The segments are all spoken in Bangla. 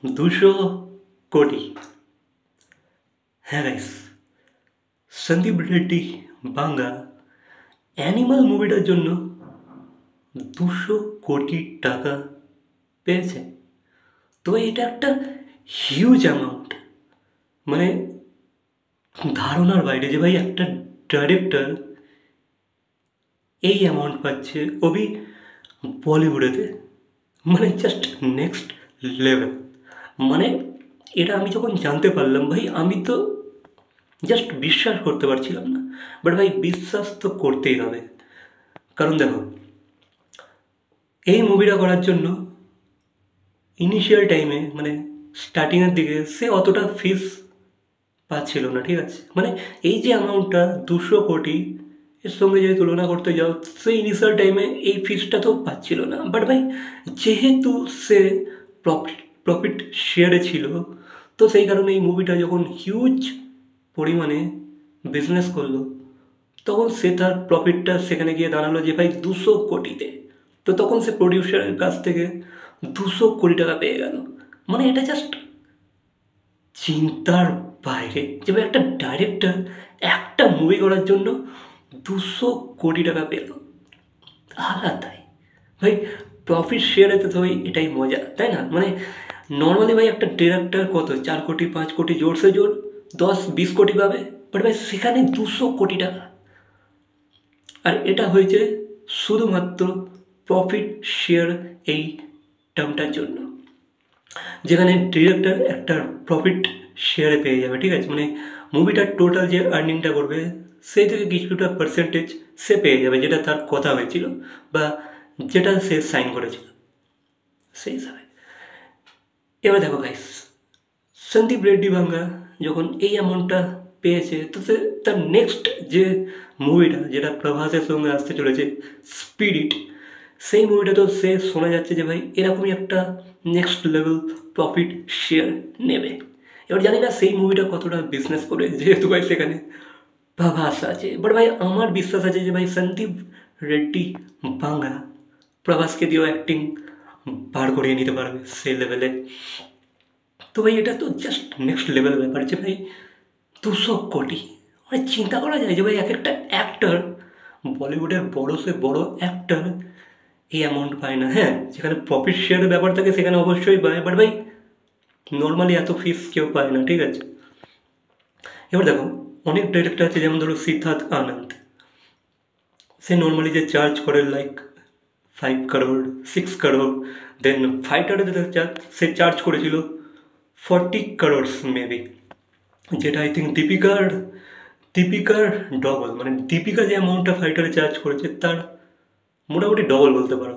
200 কোটি। হ্যাঁ গাইস, সন্দীপ রেড্ডি বাংলা অ্যানিমাল মুভিটার জন্য 200 কোটি টাকা পেয়েছে। তো এটা একটা হিউজ অ্যামাউন্ট, মানে ধারণার বাইরে যে ভাই একটা ডাইরেক্টর এই অ্যামাউন্ট পাচ্ছে ওবি বলিউডেতে, মানে জাস্ট নেক্সট লেভেল। মানে এটা আমি যখন জানতে পারলাম ভাই, আমি তো জাস্ট বিশ্বাস করতে পারছিলাম না। বাট ভাই বিশ্বাস তো করতেই হবে, কারণ দেখো এই মুভিটা করার জন্য ইনিশিয়াল টাইমে মানে স্টার্টিংয়ের দিকে সে অতটা ফিস পাচ্ছিল না, ঠিক আছে। মানে এই যে অ্যামাউন্টটা 200 কোটি এর সঙ্গে যদি তুলনা করতে যাও, সে ইনিশিয়াল টাইমে এই ফিসটা তো পাচ্ছিল না। বাট ভাই যেহেতু সে প্রফিট শেয়ারে ছিল, তো সেই কারণে এই মুভিটা যখন হিউজ পরিমাণে বিজনেস করলো, তখন সে তার প্রফিটটা সেখানে গিয়ে দাঁড়ালো যে ভাই 200 কোটিতে। তো তখন সে প্রডিউসারের কাছ থেকে 200 কোটি টাকা পেয়ে গেল। মানে এটা জাস্ট চিন্তার বাইরে যে ভাই একটা ডাইরেক্টর একটা মুভি করার জন্য 200 কোটি টাকা পেল। আলাদাই ভাই, প্রফিট শেয়ারেতে তো ভাই এটাই মজা, তাই না? মানে নর্মালি ভাই একটা ডিরেক্টর কত 4 কোটি 5 কোটি জোর সে জোর 10-20 কোটি পাবে, বাট ভাই সেখানে 200 কোটি টাকা। আর এটা হয়েছে শুধুমাত্র প্রফিট শেয়ার এই টার্মটার জন্য, যেখানে ডিরেক্টর একটা প্রফিট শেয়ারে পেয়ে যাবে, ঠিক আছে। মানে মুভিটার টোটাল যে আর্নিংটা করবে সেই থেকে কিছুটা পার্সেন্টেজ সে পেয়ে যাবে, যেটা তার কথা হয়েছিল বা যেটা সে সাইন করেছিল সেই হিসাবে। এবার দেখো গাইস, সন্দীপ রেড্ডি বাংলা যখন এই অ্যামাউন্টটা পেয়েছে, তো সে তার নেক্সট যে মুভিটা যেটা প্রভাসের সঙ্গে আসতে চলেছে স্পিরিট, সেই মুভিটা তো সে শোনা যাচ্ছে যে ভাই এরকমই একটা নেক্সট লেভেল প্রফিট শেয়ার নেবে। এবার জানি না সেই মুভিটা কতটা বিজনেস করে, যেহেতু ভাই সেখানে প্রভাস আছে। বাট ভাই আমার বিশ্বাস আছে যে ভাই সন্দীপ রেড্ডি বাংলা প্রভাসকে দিয়েও অ্যাক্টিং বার করিয়ে নিতে পারবে সেই লেভেলে। তো ভাই এটা তো জাস্ট নেক্সট লেভেল ব্যাপার যে ভাই 200 কোটি, মানে চিন্তা করা যায় যে ভাই এক একটা অ্যাক্টর, বলিউডের বড় সে বড় অ্যাক্টর এই অ্যামাউন্ট পায় না। হ্যাঁ, যেখানে প্রফিট শেয়ারের ব্যাপার থাকে সেখানে অবশ্যই পায়, বাট ভাই নর্মালি এত ফিস কেউ পায় না, ঠিক আছে। এবার দেখো অনেক ডিরেক্টর আছে, যেমন ধরো সিদ্ধার্থ আনন্দ, সে নর্মালি যে চার্জ করে লাইক 5 করোড় 6 করোড়, দেন ফাইটারে সে চার্জ করেছিল 40 করোড় মেবি, যেটা আই থিঙ্ক দীপিকার ডবল। মানে দীপিকা যে অ্যামাউন্টটা ফাইটারে চার্জ করেছে তার মোটামুটি ডবল বলতে পারো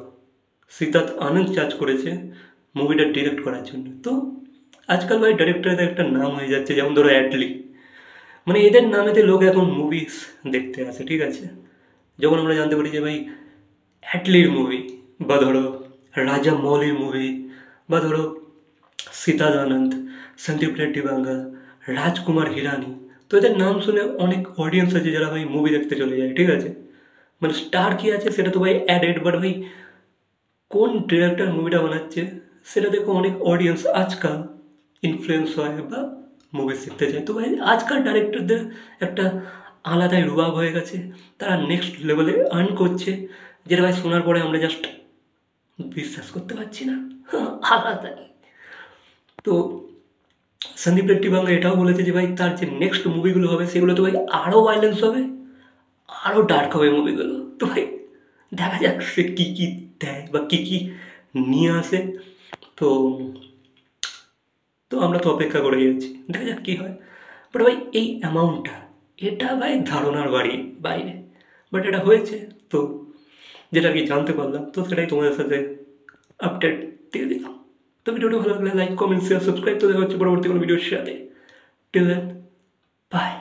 সিদ্ধার্থ আনন্দ চার্জ করেছে মুভিটা ডিরেক্ট করার জন্য। তো আজকাল ভাই ডাইরেক্টরদের একটা নাম হয়ে যাচ্ছে, যেমন ধরো অ্যাটলি, মানে এদের নামেতে লোক এখন মুভিস দেখতে আসে, ঠিক আছে। যখন আমরা জানতে পারি যে ভাই অ্যাটলির মুভি, বা ধরো রাজা মৌলির মুভি, বা ধরো সিদ্ধার্থ আনন্দ, সন্দীপ রেড্ডি বাংলা, রাজকুমার হিরানি, তো এদের নাম শুনে অনেক অডিয়েন্স আছে যারা ভাই মুভি দেখতে চলে যায়, ঠিক আছে। মানে স্টার কি আছে সেটা তো ভাই অ্যাডেড, বাট ভাই কোন ডিরেক্টর মুভিটা বানাচ্ছে সেটা দেখো অনেক অডিয়েন্স আজকাল ইনফ্লুয়েন্স হয় বা মুভি শিখতে চায়। তো ভাই আজকাল ডাইরেক্টরদের একটা আলাদাই রুবাব হয়ে গেছে, তারা নেক্সট লেভেলে আর্ন করছে, যেটা ভাই শোনার পরে আমরা জাস্ট বিশ্বাস করতে পারছি না, আলাদাই। তো সন্দীপ রেড্ডি বাংলা এটাও বলেছে যে ভাই তার যে নেক্সট মুভিগুলো হবে সেগুলো তো ভাই আরও ভায়োলেন্স হবে, আরও ডার্ক হবে মুভিগুলো। তো ভাই দেখা যাক সে কী কী দেয় বা কী কী নিয়ে আসে। তো তো আমরা তো অপেক্ষা করে যাচ্ছি, দেখা যাক কী হয়। বাট ভাই এই অ্যামাউন্টটা, এটা ভাই ধারণার বাইরে, বাট এটা হয়েছে। তো যেটা কি জানতে পারলাম, তো সেটাই তোমাদের সাথে আপডেট দিয়ে দিলাম। তো ভিডিওটা ভালো লাগলে লাইক কমেন্ট শেয়ার সাবস্ক্রাইব। তো দেখা হচ্ছে পরবর্তী কোনো ভিডিওর সাথে। Till then by.